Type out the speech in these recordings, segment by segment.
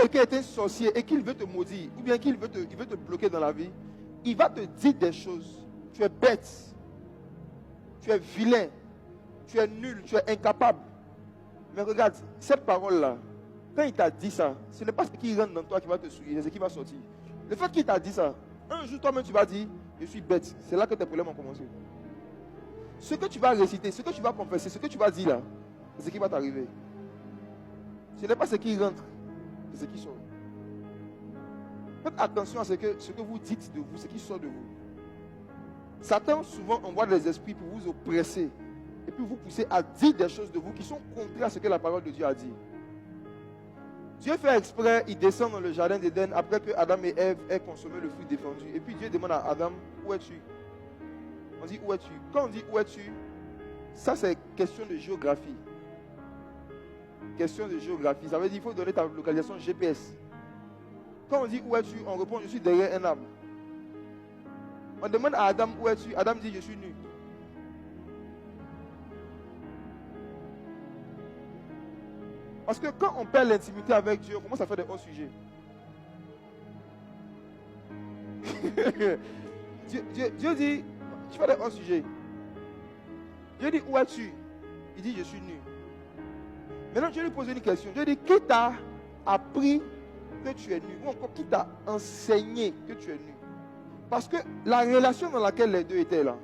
quelqu'un est un sorcier et qu'il veut te maudire, ou bien qu'il veut te bloquer dans la vie, il va te dire des choses. Tu es bête, tu es vilain, tu es nul, tu es incapable. Mais regarde, cette parole-là, quand il t'a dit ça, ce n'est pas ce qui rentre dans toi qui va te souiller, c'est ce qui va sortir. Le fait qu'il t'a dit ça, un jour toi-même tu vas dire, je suis bête. C'est là que tes problèmes ont commencé. Ce que tu vas réciter, ce que tu vas confesser, ce que tu vas dire là, c'est ce qui va t'arriver. Ce n'est pas ce qui rentre, c'est ce qui sort. Faites attention à ce que vous dites de vous, ce qui sort de vous. Satan souvent envoie des esprits pour vous oppresser et puis vous pousser à dire des choses de vous qui sont contraires à ce que la parole de Dieu a dit. Dieu fait exprès, il descend dans le jardin d'Éden après que Adam et Ève aient consommé le fruit défendu. Et puis Dieu demande à Adam, où es-tu? On dit, où es-tu? Quand on dit, où es-tu? Ça c'est question de géographie. Question de géographie. Ça veut dire qu'il faut donner ta localisation GPS. Quand on dit, où es-tu? On répond, je suis derrière un arbre. On demande à Adam, où es-tu? Adam dit, je suis nu. Parce que quand on perd l'intimité avec Dieu, on commence à faire des hauts sujets. Dieu dit, tu fais des hauts sujets. Dieu dit, où es-tu? Il dit, je suis nu. Maintenant, Dieu lui pose une question. Dieu dit, qui t'a appris que tu es nu? Ou encore, qui t'a enseigné que tu es nu? Parce que la relation dans laquelle les deux étaient là,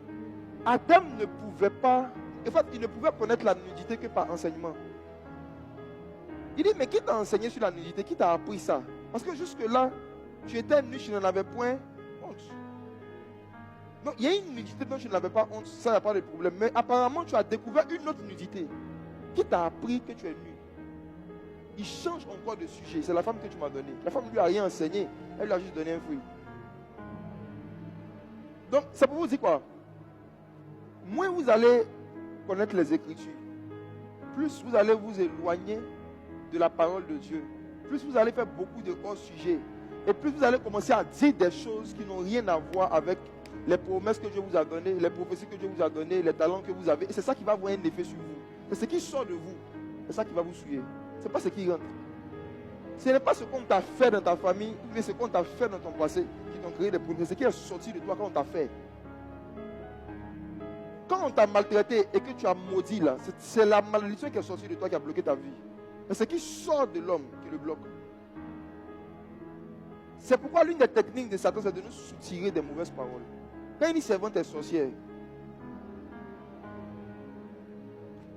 Adam ne pouvait pas, en fait, il ne pouvait connaître la nudité que par enseignement. Il dit, mais qui t'a enseigné sur la nudité? Qui t'a appris ça? Parce que jusque-là, tu étais nu, tu n'en avais point honte. Donc, il y a une nudité dont tu n'avais pas honte, ça, il n'y a pas de problème. Mais apparemment, tu as découvert une autre nudité. Qui t'a appris que tu es nu? Il change encore de sujet. C'est la femme que tu m'as donnée. La femme ne lui a rien enseigné. Elle lui a juste donné un fruit. Donc, ça pour vous dire quoi? Moins vous allez connaître les Écritures, plus vous allez vous éloigner de la parole de Dieu, plus vous allez faire beaucoup de hors sujets, et plus vous allez commencer à dire des choses qui n'ont rien à voir avec les promesses que Dieu vous a données, les prophéties que Dieu vous a données, les talents que vous avez. Et c'est ça qui va avoir un effet sur vous. C'est ce qui sort de vous. C'est ça qui va vous souiller. Ce n'est pas ce qui rentre. Ce n'est pas ce qu'on t'a fait dans ta famille, mais ce qu'on t'a fait dans ton passé qui t'ont créé des problèmes. C'est ce qui est sorti de toi quand on t'a fait. Quand on t'a maltraité et que tu as maudit là, c'est la malédiction qui est sortie de toi qui a bloqué ta vie. Mais ce qui sort de l'homme qui le bloque. C'est pourquoi l'une des techniques de Satan, c'est de nous soutirer des mauvaises paroles. Quand une servante est sorcière,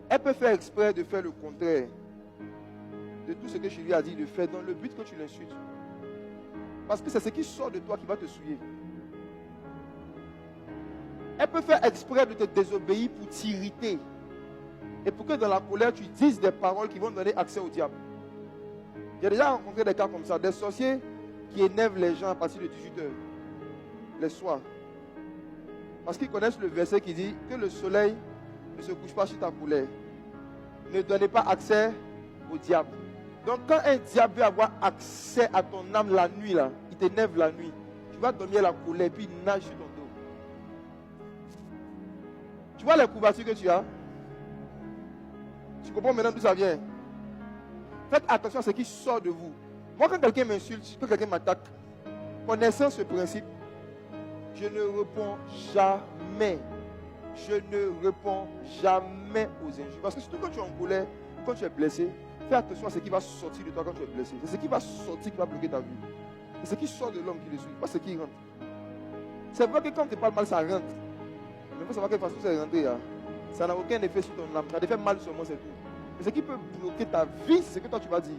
elle peut faire exprès de faire le contraire de tout ce que je lui ai dit de faire dans le but que tu l'insultes. Parce que c'est ce qui sort de toi qui va te souiller. Elle peut faire exprès de te désobéir pour t'irriter. Et pour que dans la colère, tu dises des paroles qui vont donner accès au diable. J'ai déjà rencontré des cas comme ça. Des sorciers qui énervent les gens à partir de 18h. Les soirs. Parce qu'ils connaissent le verset qui dit que le soleil ne se couche pas sur ta colère. Ne donnez pas accès au diable. Donc quand un diable veut avoir accès à ton âme la nuit, là, il t'énerve la nuit. Tu vas dormir la colère puis il nage sur ton dos. Tu vois les couvertures que tu as? Tu comprends maintenant d'où ça vient? Faites attention à ce qui sort de vous. Moi, quand quelqu'un m'insulte, quand quelqu'un m'attaque, connaissant ce principe, je ne réponds jamais. Je ne réponds jamais aux injures. Parce que surtout quand tu es en colère, quand tu es blessé, fais attention à ce qui va sortir de toi quand tu es blessé. C'est ce qui va sortir qui va bloquer ta vie. C'est ce qui sort de l'homme qui le suit, pas ce qui rentre. C'est vrai que quand tu parles mal, ça rentre. Mais il faut savoir quelle façon c'est rentré. Hein. Ça n'a aucun effet sur ton âme. Ça a fait mal sur moi, c'est tout. Mais ce qui peut bloquer ta vie, c'est ce que toi tu vas dire.